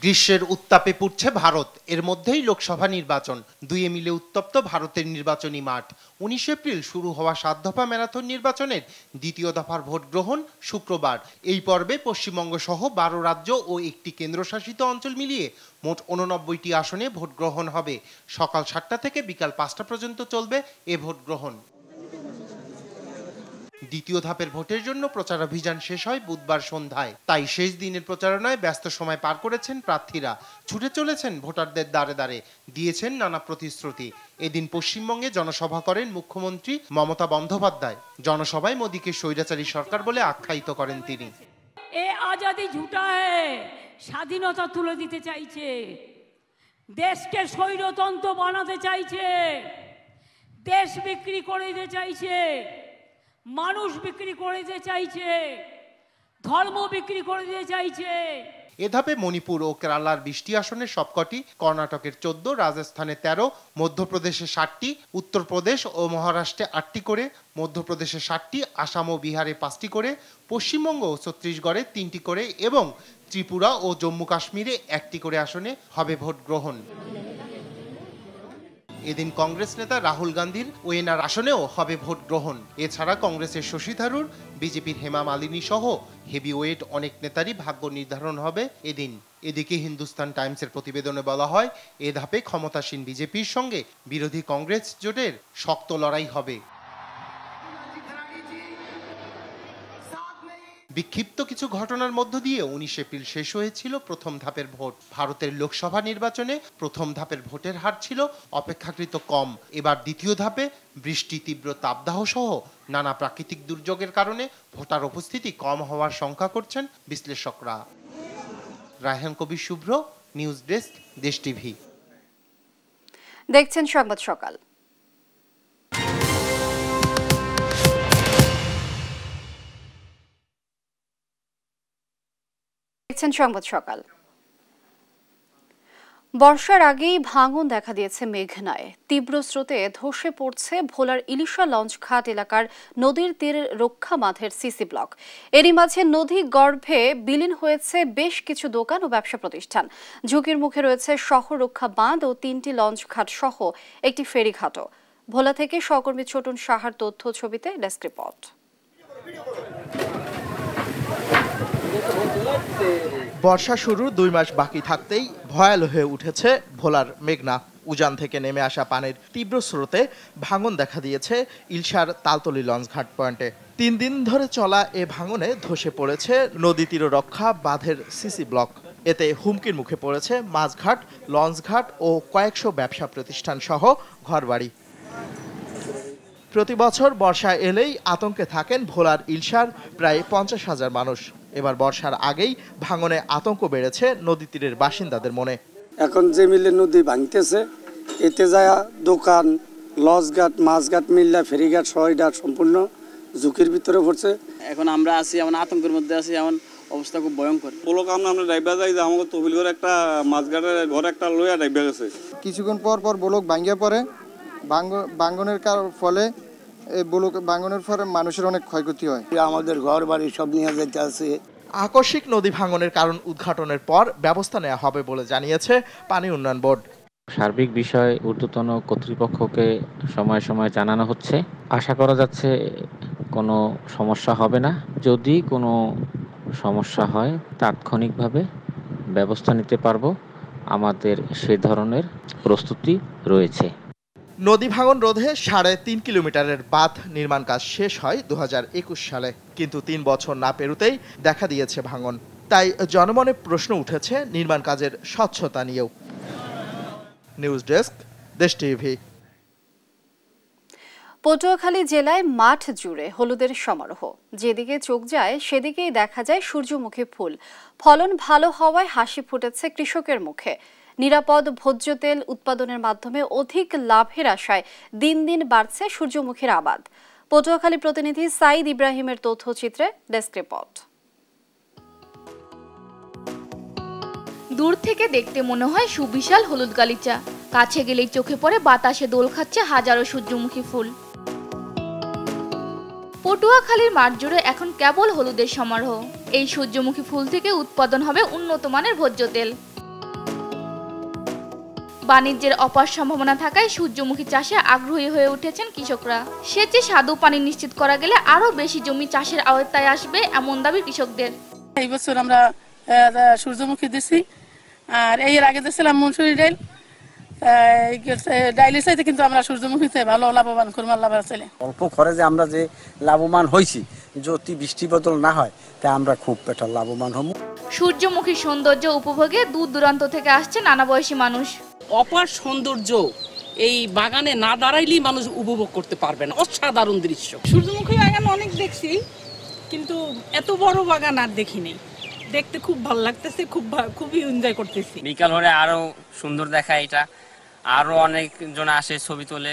গ্রীষ্মের উত্তাপে পুড়ছে ভারত, এর মধ্যেই লোকসভা নির্বাচন, দুয়ে মিলে উত্তপ্ত ভারতের নির্বাচনী মাঠ। 19 এপ্রিল শুরু হওয়া 7 দফা ম্যারাথন নির্বাচনের দ্বিতীয় দফার ভোট গ্রহণ শুক্রবার। এই পর্বে পশ্চিমবঙ্গ সহ 12 রাজ্য ও একটি কেন্দ্রশাসিত অঞ্চল মিলিয়ে মোট 89টি আসনে ভোট গ্রহণ হবে। সকাল 7টা থেকে বিকাল 5টা পর্যন্ত চলবে এ ভোট গ্রহণ। দ্বিতীয় ধাপের ভোটের জন্য প্রচারাভিযান শেষ হয় বুধবার সন্ধ্যায়, তাই শেষ দিনের প্রচারণায় ব্যস্ত সময় পার করেছেন প্রার্থীরা। ছুটে চলেছেন ভোটারদের দ্বারে দ্বারে, দিয়েছেন নানা প্রতিশ্রুতি। এদিন পশ্চিমবঙ্গে জনসভা করেন মুখ্যমন্ত্রী মমতা বন্দ্যোপাধ্যায়। জনসভায় মোদীকে স্বৈরাচারী সরকার বলে আখ্যায়িত করেন তিনি। এ আজাদি ঝুটা স্বাধীনতা তুলে দিতে চাইছে, দেশকে স্বৈরতন্ত্র বানাতে চাইছে, দেশ বিক্রি করে দিতে চাইছে, মানুষ বিক্রি করে দিতে চাইছে, ধর্ম বিক্রি করে দিতে চাইছে। এ ধাপে মণিপুর ও কেরালার 20টি আসনে সবকটি, কর্ণাটকের 14, রাজস্থানে 13, মধ্যপ্রদেশে 7টি, উত্তরপ্রদেশ ও মহারাষ্ট্রে 8টি করে, মধ্যপ্রদেশে 7টি, আসাম ও বিহারে 5টি করে, পশ্চিমবঙ্গ ও ছত্তিশগড়ে 3টি করে এবং ত্রিপুরা ও জম্মু কাশ্মীরে 1টি করে আসনে হবে ভোট গ্রহণ। এদিন কংগ্রেস নেতা রাহুল গান্ধীর ওয়েনার আসনেও হবে ভোট গ্রহণ। এছাড়া কংগ্রেসের শশী থারুর, বিজেপির হেমা মালিনী সহ হেভিওয়েট অনেক নেতারই ভাগ্য নির্ধারণ হবে এদিন। এদিকে হিন্দুস্তান টাইমসের প্রতিবেদনে বলা হয়, এ ধাপে ক্ষমতাসীন বিজেপির সঙ্গে বিরোধী কংগ্রেস জোটের শক্ত লড়াই হবে। বিক্ষিপ্ত কিছু ঘটনার মধ্য দিয়ে 19 এপ্রিল শেষ হয়েছিল প্রথম ধাপের ভোট। ভারতের লোকসভা নির্বাচনে প্রথম ধাপের ভোটের হার ছিল অপেক্ষাকৃত কম। এবার দ্বিতীয় ধাপে বৃষ্টি, তীব্র তাপদাহ সহ নানা প্রাকৃতিক দুর্যোগের কারণে ভোটার উপস্থিতি কম হওয়ার শঙ্কা করছেন বিশ্লেষকরা। রায়হান কবির শুভ্র, নিউজ ডেস্ক, দেশ টিভি। দেখছেন সংবাদ সকাল। সংবাদ সকাল। বর্ষার আগেই ভাঙন দেখা দিয়েছে মেঘনায়। তীব্র স্রোতে ধসে পড়ছে ভোলার ইলিশা লঞ্চঘাট এলাকার নদীর তীরের রক্ষা বাঁধের সিসি ব্লক। এরই মাঝে নদী গর্ভে বিলীন হয়েছে বেশ কিছু দোকান ও ব্যবসা প্রতিষ্ঠান। ঝুঁকির মুখে রয়েছে শহর রক্ষা বাঁধ ও 3টি লঞ্চঘাট সহ একটি ফেরিঘাটও। ভোলা থেকে সহকর্মী ছোটন সাহার তথ্য ছবিতে ডেস্ক রিপোর্ট। বর্ষা শুরুর 2 মাস বাকি থাকতেই ভয়াল হয়ে উঠেছে ভোলার মেঘনা। উজান থেকে নেমে আসা পানির তীব্র স্রোতে ভাঙন দেখা দিয়েছে ইলশার তালতলি লঞ্চঘাট পয়েন্টে। 3 দিন ধরে চলা এ ভাঙনে ধসে পড়েছে নদী তীর রক্ষা বাঁধের সিসি ব্লক। এতে হুমকির মুখে পড়েছে মাছঘাট, লঞ্চঘাট ও কয়েকশো ব্যবসা প্রতিষ্ঠান সহ ঘরবাড়ি। প্রতি বছর বর্ষা এলেই আতঙ্কে থাকেন ভোলার ইলশার প্রায় 50,000 মানুষ। এবার বর্ষার আগেই ভাঙনে আতঙ্ক বেড়েছে নদী তীরের বাসিন্দাদের মনে। এখন যে মিলে নদী ভাঙতেছে, এতে যায় দোকান, লঞ্চঘাট, মাছঘাট মিল্লা, ফেরিঘাট সহ এটা সম্পূর্ণ ঝুঁকির ভিতরে পড়ছে। এখন আমরা আছি এমন আতঙ্কের মধ্যে আছি, এমন অবস্থা খুব ভয়ঙ্কর। বলো আমরা ডাইবা যাই যে আমাকে তহবিল করে একটা মাছঘাটের ঘরে একটা লইয়া ডাইবা গেছে। কিছুক্ষণ পর পর ব্লক ভাঙ্গিয়া পড়ে। ভাঙ্গনের ফলে ভাঙনের ফলে মানুষের অনেক ক্ষয়ক্ষতি হয়। আমাদের ঘর বাড়ি সব নিয়ে যেতে আছে। আকস্মিক নদী ভাঙনের কারণ উদ্ঘাটনের পর ব্যবস্থা নেওয়া হবে বলে জানিয়েছে পানি উন্নয়ন বোর্ড। সার্বিক বিষয় ঊর্ধ্বতন কর্তৃপক্ষকে সময় সময় জানানো হচ্ছে। আশা করা যাচ্ছে কোনো সমস্যা হবে না। যদি কোনো সমস্যা হয় তাৎক্ষণিকভাবে ব্যবস্থা নিতে পারবো, আমাদের সেই ধরনের প্রস্তুতি রয়েছে। নদী ভাঙন রোধে 3.5 কিলোমিটারের বাঁধ নির্মাণ কাজ শেষ হয় 2021 সালে, কিন্তু 3 বছর না পেরোতেই দেখা দিয়েছে ভাঙন। তাই জনমনে প্রশ্ন উঠেছে নির্মাণ কাজের স্বচ্ছতা নিয়েও। নিউজ ডেস্ক, দেশ টিভি। পটুয়াখালী জেলায় মাঠ জুড়ে হলুদের সমারোহ। যেদিকে চোখ যায় সেদিকেই দেখা যায় সূর্যমুখী ফুল। ফলন ভালো হওয়ায় হাসি ফুটেছে কৃষকের মুখে। নিরাপদ ভোজ্য তেল উৎপাদনের মাধ্যমে অধিক লাভের আশায় দিন দিন বাড়ছে সূর্যমুখীর আবাদ। পটুয়াখালী প্রতিনিধি সাইদ ইব্রাহিমের তথ্যচিত্রে ডেস্ক রিপোর্ট। দূর থেকে দেখতে মনে হয় সুবিশাল হলুদ গালিচা, কাছে গেলেই চোখে পড়ে বাতাসে দোল খাচ্ছে হাজারো সূর্যমুখী ফুল। পটুয়াখালীর মাঠ জুড়ে এখন কেবল হলুদের সমারোহ। এই সূর্যমুখী ফুল থেকে উৎপাদন হবে উন্নত মানের ভোজ্য তেল। বাণিজ্যের অপার সম্ভাবনা থাকায় সূর্যমুখী চাষে আগ্রহী হয়ে উঠেছেন কৃষকরা। সেচে স্বাদু পানি নিশ্চিত করা গেলে আরও বেশি জমি চাষের আওতায় আসবে এমন দাবি কৃষকদের। এই বছর আমরা সূর্যমুখী দিছি, আর এর আগে দিয়েছিলাম মনসুরি ডাইল। ডাইলের চাইতে কিন্তু আমরা সূর্যমুখীতে ভালো লাভবান করবো আল্লাহ চাইলে। অল্প খরচে আমরা যে লাভবান হয়েছি, যদি বৃষ্টি বদল না হয় তা আমরা খুব একটা লাভবান হব। সূর্যমুখীর সৌন্দর্য উপভোগে দূর দূরান্ত থেকে আসছে নানা বয়সী মানুষ। অপার সৌন্দর্য এই বাগানে না দাঁড়াইলেই মানুষ উপভোগ করতে পারবে না, অসাধারণ দৃশ্য। সূর্যমুখী বাগান অনেক দেখছি, কিন্তু এত বড় বাগান আর দেখিনি। দেখতে খুব ভালো লাগতেছে, খুবই এনজয় করতেছি। বিকাল হলে আরো সুন্দর দেখায়, এটা আরো অনেক জন আসে ছবি তোলে।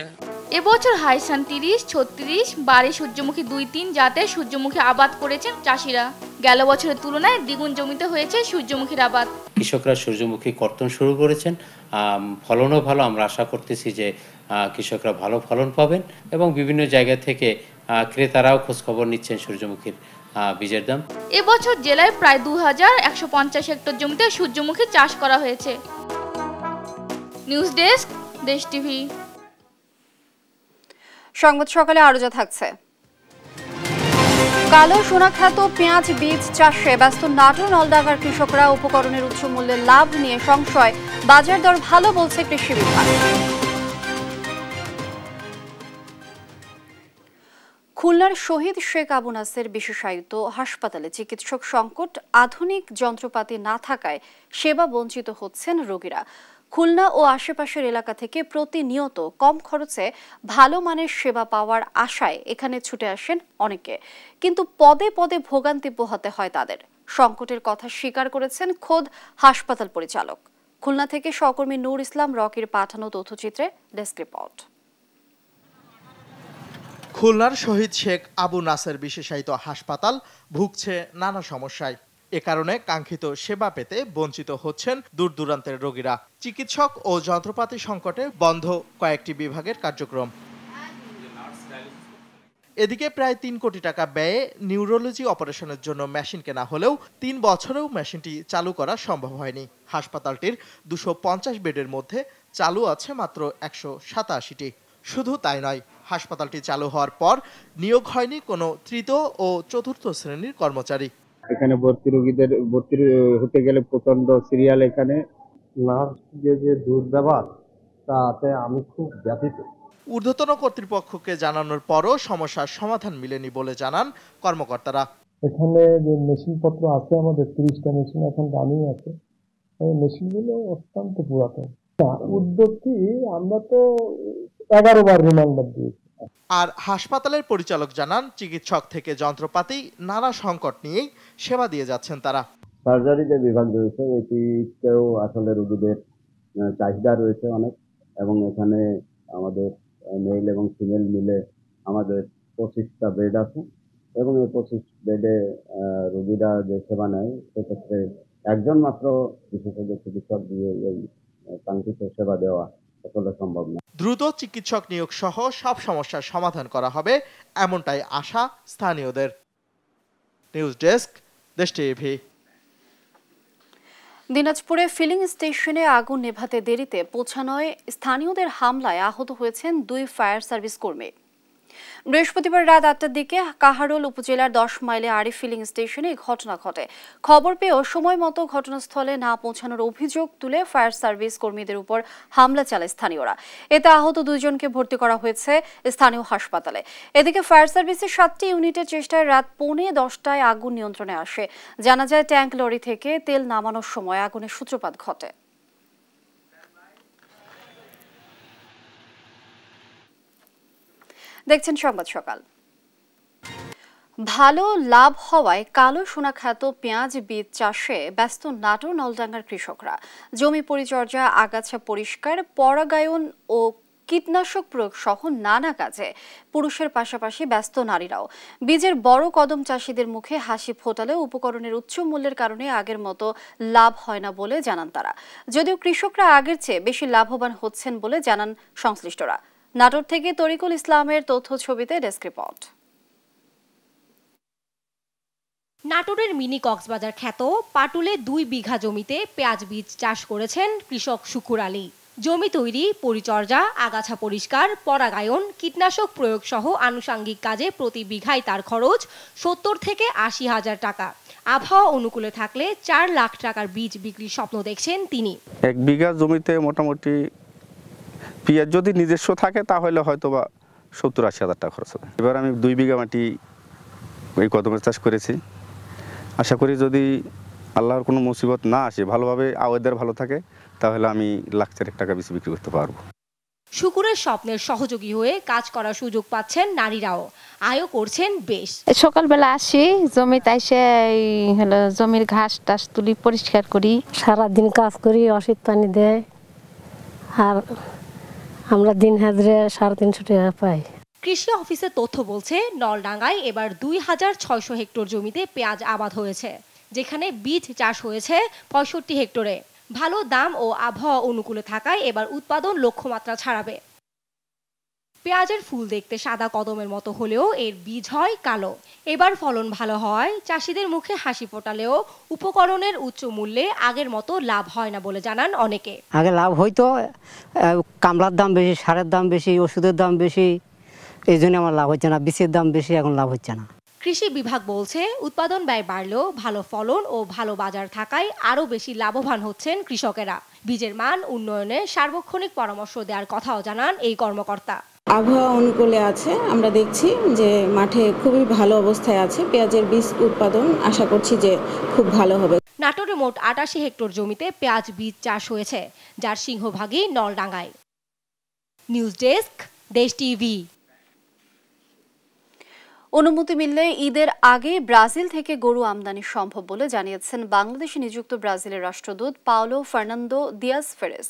এবছর হাইসান 30-36 বাড়ি সূর্যমুখী 2-3 জাতের সূর্যমুখী আবাদ করেছেন চাষিরা। গেল বছরের তুলনায় দ্বিগুণ জমিতে হয়েছে সূর্যমুখীর আবাদ। কৃষকরা সূর্যমুখী কর্তন শুরু করেছেন, ফলনও ভালো। আমরা আশা করতেছি যে কৃষকরা ভালো ফলন পাবেন এবং বিভিন্ন জায়গা থেকে ক্রেতারাও খোঁজখবর নিচ্ছেন সূর্যমুখীর বীজের দাম। এবছর জেলায় প্রায় 2150 হেক্টর জমিতে সূর্যমুখী চাষ করা হয়েছে। নিউজ ডেস্ক, দেশ টিভি। সংবাদ সকালে আরো যা থাকছে। কালো সোনা খ্যাত পেঁয়াজ বীজ চাষে ব্যস্ত নাটোর নলডাঙ্গার কৃষকরা। উপকরণের উচ্চ মূল্যে লাভ নিয়ে সংশয়, বাজার দর ভালো বলছে কৃষি বিভাগ। খুলনার শহীদ শেখ আবু নাসের বিশেষায়িত হাসপাতালে চিকিৎসক সংকট, আধুনিক যন্ত্রপাতি না থাকায় সেবা বঞ্চিত হচ্ছেন রোগীরা। খুলনা ও আশেপাশের এলাকা থেকে প্রতিনিয়ত কম খরচে ভালো মানের সেবা পাওয়ার আশায় এখানে ছুটে আসেন অনেকে, কিন্তু পদে পদে ভোগান্তি পোহাতে হয় তাদের। সংকটের কথা স্বীকার করেছেন খোদ হাসপাতাল পরিচালক। খুলনা থেকে সহকর্মী নূর ইসলাম রকির পাঠানো তথ্যচিত্রে ডেস্ক রিপোর্ট। খুলনার শহীদ শেখ আবু নাসের বিশেষায়িত হাসপাতাল ভুগছে নানা সমস্যায়। এ কারণে কাঙ্ক্ষিত সেবা পেতে বঞ্চিত হচ্ছেন দূর দূরান্তের রোগীরা। চিকিৎসক ও যন্ত্রপাতি সংকটে বন্ধ কয়েকটি বিভাগের কার্যক্রম। এদিকে প্রায় 3 কোটি টাকা ব্যয়ে নিউরোলজি অপারেশনের জন্য মেশিন কেনা হলেও 3 বছরেও মেশিনটি চালু করা সম্ভব হয়নি। হাসপাতালটির 250 বেডের মধ্যে চালু আছে মাত্র 187টি। শুধু তাই নয়, হাসপাতালটি চালু হওয়ার পর নিয়োগ হয়নি কোনো তৃতীয় ও চতুর্থ শ্রেণীর কর্মচারী। এখানে রোগীদের ভর্তি হতে গেলে প্রচন্ড সিরিয়াল। এখানে নার্স যে দুর্ব্যবহার, তাতে আমি খুব ব্যথিত। ঊর্ধ্বতন কর্তৃপক্ষকে জানানোর পরও সমস্যার সমাধান মিলেনি বলে জানান কর্মকর্তারা। এখানে যে মেশিনপত্র আছে, আমাদের 30টা মেশিন এখন রানিং আছে। এই মেশিনগুলো অত্যন্ত পুরাতন। উদ্যোগ কি, আমরা তো 11 বার রিমাইন্ডার দিয়েছি। আর হাসপাতালের পরিচালক জানান, চিকিৎসক থেকে যন্ত্রপাতি নানা সংকট নিয়েই সেবা দিয়ে যাচ্ছেন তারা। সার্জারি যে বিভাগ রয়েছে, এটিতেও আসলে রোগীদের চাহিদা রয়েছে অনেক, এবং এখানে আমাদের মেল এবং ফিমেল মিলে আমাদের 25টা বেড আছে, এবং এই 25 বেডে রোগীরা যে সেবা নেয় সেক্ষেত্রে একজন মাত্র বিশেষজ্ঞ চিকিৎসক দিয়ে এই কাঙ্ক্ষিত সেবা দেওয়া আসলে সম্ভব না। দ্রুত চিকিৎসক নিয়োগ সহ সব সমস্যার সমাধান করা হবে, এমনটাই আশা স্থানীয়দের। নিউজ ডেস্ক, দেশ টিভি। দিনাজপুরে ফিলিং স্টেশনে আগুন নেভাতে দেরিতে পৌঁছানোয় স্থানীয়দের হামলায় আহত হয়েছেন 2 ফায়ার সার্ভিস কর্মী। বৃহস্পতিবার রাত 8টার দিকে কাহারোল উপজেলার 10 মাইলে আরিফ ফিলিং স্টেশনে ঘটনা ঘটে। খবর পেয়েও সময় মতো ঘটনাস্থলে না পৌঁছানোর অভিযোগ তুলে ফায়ার সার্ভিস কর্মীদের উপর হামলা চালায় স্থানীয়রা। এতে আহত 2 জনকে ভর্তি করা হয়েছে স্থানীয় হাসপাতালে। এদিকে ফায়ার সার্ভিসের 7টি ইউনিটের চেষ্টায় রাত 9:45টায় আগুন নিয়ন্ত্রণে আসে। জানা যায়, ট্যাঙ্ক লরি থেকে তেল নামানোর সময় আগুনের সূত্রপাত ঘটে। দেখছেন সংবাদ সকাল। ভালো লাভ হওয়ায় কালো সোনা খ্যাত পেঁয়াজ বীজ চাষে ব্যস্ত নাটোর নলডাঙ্গার কৃষকরা। জমি পরিচর্যা, আগাছা পরিষ্কার, পরাগায়ন ও কীটনাশক প্রয়োগ সহ নানা কাজে পুরুষের পাশাপাশি ব্যস্ত নারীরাও। বীজের বড় কদম চাষিদের মুখে হাসি ফোটালেও উপকরণের উচ্চ মূল্যের কারণে আগের মতো লাভ হয় না বলে জানান তারা। যদিও কৃষকরা আগের চেয়ে বেশি লাভবান হচ্ছেন বলে জানান সংশ্লিষ্টরা। নাটোর থেকে তরিকুল ইসলামের তথ্য ছবিতে ডেস্ক রিপোর্ট। নাটোরের মিনি কক্সবাজার খ্যাত পাটুলে 2 বিঘা জমিতে পেঁয়াজ বীজ চাষ করেছেন কৃষক শুকুর আলী। জমি তৈরি, পরিচর্যা, আগাছা পরিষ্কার, পরাগায়ন, কীটনাশক প্রয়োগ সহ আনুষঙ্গিক কাজে প্রতি বিঘায় তার খরচ 70 থেকে 80,000 টাকা। আবহাওয়া অনুকূলে থাকলে 4 লাখ টাকার বীজ বিক্রির স্বপ্ন দেখছেন তিনি। 1 বিঘা জমিতে মোটামুটি পেঁয়াজ যদি নিজস্ব থাকে তাহলে হয়তো বা 70-80,000 টাকা খরচ হবে। এবার আমি 2 বিঘা মাটি এই কদমের চাষ করেছি। আশা করি যদি আল্লাহর কোনো মুসিবত না আসে, ভালোভাবে ওয়েদার ভালো থাকে, তাহলে আমি লাখ 4 টাকা বেশি বিক্রি করতে পারবো। শুকুরের স্বপ্নের সহযোগী হয়ে কাজ করার সুযোগ পাচ্ছেন নারীরাও, আয়ও করছেন বেশ। সকালবেলা আসি জমিতে এসে হলো জমির ঘাস টাস তুলি, পরিষ্কার করি, সারাদিন কাজ করি, ওষুধ পানি দেয়, আর আমরা দিন হাজিরে 350 টাকা পাই। কৃষি অফিসের তথ্য বলছে নলডাঙ্গায় এবার 2600 হেক্টর জমিতে পেঁয়াজ আবাদ হয়েছে, যেখানে বীজ চাষ হয়েছে 65 হেক্টরে। ভালো দাম ও আবহাওয়া অনুকূলে থাকায় এবার উৎপাদন লক্ষ্যমাত্রা ছাড়াবে। পেঁয়াজের ফুল দেখতে সাদা কদমের মতো হলেও এর বীজ হয় কালো। এবার ফলন ভালো হয় চাষিদের মুখে হাসি ফোটালেও উপকরণের উচ্চ মূল্যে আগের মতো লাভ হয় না বলে জানান অনেকে। আগে লাভ হইতো, কামলার দাম বেশি, সারের দাম বেশি, ওষুধের দাম বেশি, এই জন্য আমার লাভ হচ্ছে না। বীজের দাম বেশি, এখন লাভ হচ্ছে না। কৃষি বিভাগ বলছে উৎপাদন ব্যয় বাড়লেও ভালো ফলন ও ভালো বাজার থাকায় আরও বেশি লাভবান হচ্ছেন কৃষকেরা। বীজের মান উন্নয়নে সার্বক্ষণিক পরামর্শ দেওয়ার কথাও জানান এই কর্মকর্তা। আবহাওয়া অনুকূলে আছে, আমরা দেখছি যে মাঠে খুবই ভালো অবস্থায় আছে। পেঁয়াজের বীজ উৎপাদন আশা করছি যে খুব ভালো হবে। নাটোরে মোট 88 হেক্টর জমিতে পেঁয়াজ বীজ চাষ হয়েছে, যার সিংহভাগই নলডাঙ্গায়। নিউজ ডেস্ক, দেশ টিভি। অনুমতি মিললে ঈদের আগে ব্রাজিল থেকে গরু আমদানি সম্ভব বলে জানিয়েছেন বাংলাদেশে নিযুক্ত ব্রাজিলের রাষ্ট্রদূত পাওলো ফার্নান্দো দিয়াস ফেরেস।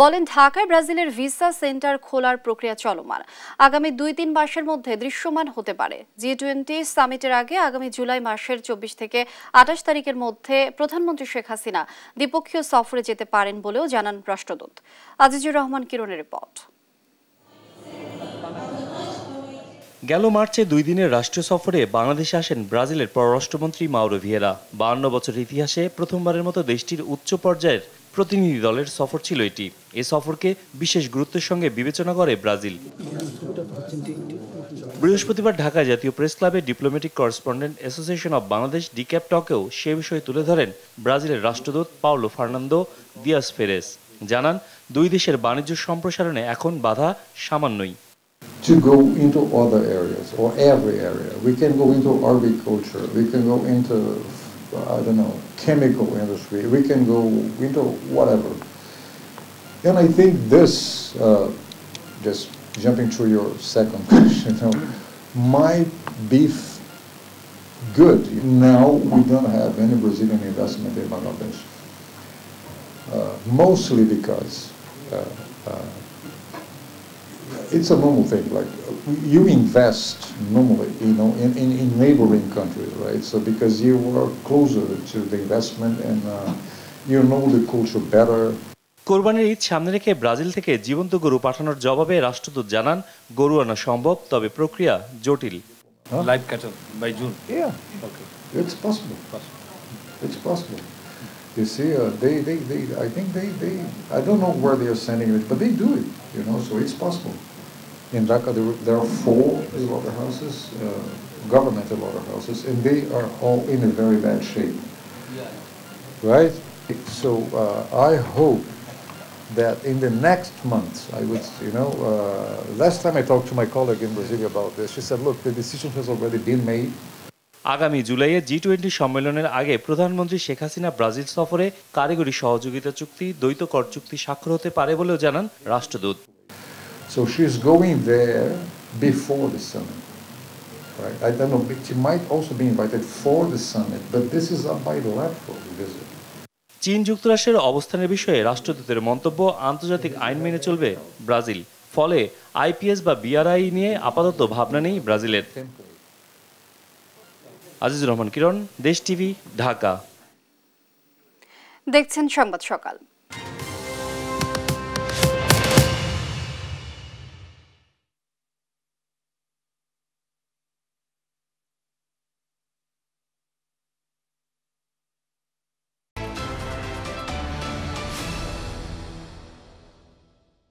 বলেন, ঢাকায় ব্রাজিলের ভিসা সেন্টার খোলার প্রক্রিয়া চলমান, আগামী 2-3 মাসের মধ্যে দৃশ্যমান হতে পারে। G20 সামিটের আগে আগামী জুলাই মাসের 24 থেকে 28 তারিখের মধ্যে প্রধানমন্ত্রী শেখ হাসিনা দ্বিপক্ষীয় সফরে যেতে পারেন বলেও জানান রাষ্ট্রদূত। আজিজুর রহমান কিরণের রিপোর্ট। গেল মার্চে 2 দিনের রাষ্ট্রীয় সফরে বাংলাদেশে আসেন ব্রাজিলের পররাষ্ট্রমন্ত্রী মাউরো ভিয়েরা। 52 বছরের ইতিহাসে প্রথমবারের মতো দেশটির উচ্চ পর্যায়ের প্রতিনিধি দলের সফর ছিল এটি। এই সফরকে বিশেষ গুরুত্বের সঙ্গে বিবেচনা করে ব্রাজিল। বৃহস্পতিবার ঢাকায় জাতীয় প্রেস ক্লাবে diplomatic correspondent association of Bangladesh DCAB টকেও সে বিষয়ে তুলে ধরেন ব্রাজিলের রাষ্ট্রদূত পাওলো ফার্নান্দো দিয়াস ফেরেস। জানান, 2 দেশের বাণিজ্য সম্প্রসারণে এখন বাধা সামান্যই। To go into other areas or every area. We can go into agriculture, we can go into, I don't know, chemical industry, we can go into whatever. And I think this, just jumping to your second question, might be good. Now we don't have any Brazilian investment in Bangladesh. Mostly because it's a normal thing, like you invest normally, in neighboring countries, right? So because you are closer to the investment and you know the culture better. কোরবানির ঈদ সামনে রেখে Brazil থেকে জীবন্ত গরু পাঠানোর জবাবে রাষ্ট্রদূত জানান, গরু আনা সম্ভব, তবে প্রক্রিয়া জটিল। Live cattle by June. Yeah, okay. It's possible. It's possible. You see, I think they, I don't know where they are sending it, but they do it, so it's possible. In Dhaka, there are 4 slaughterhouses, governmental slaughterhouses, and they are all in a very bad shape, right? So I hope that in the next month, I would, last time I talked to my colleague in Brazil about this, she said, look, the decision has already been made. আগামী জুলাইয়ে G20 সম্মেলনের আগে প্রধানমন্ত্রী Sheikh Hasina Brazil সফরে কারিগরি সহযোগিতা চুক্তি, দ্বৈত কর চুক্তি স্বাক্ষর হতে পারে বলেও জানান রাষ্ট্রদূত। So she's going there before the summit, right? I don't know, she might also be invited for the summit, but this is a bilateral visit. চীন যুক্তরাষ্ট্রের অবস্থানের বিষয়ে রাষ্ট্রদূতের মন্তব্য, আন্তর্জাতিক আইন মেনে চলবে ব্রাজিল। ফলে আইপিএস বা বিআরআই নিয়ে আপাতত ভাবনা নেই ব্রাজিলের। আজিজুর রহমান কিরণ, দেশ টিভি, ঢাকা। দেখছেন সংবাদ সকাল।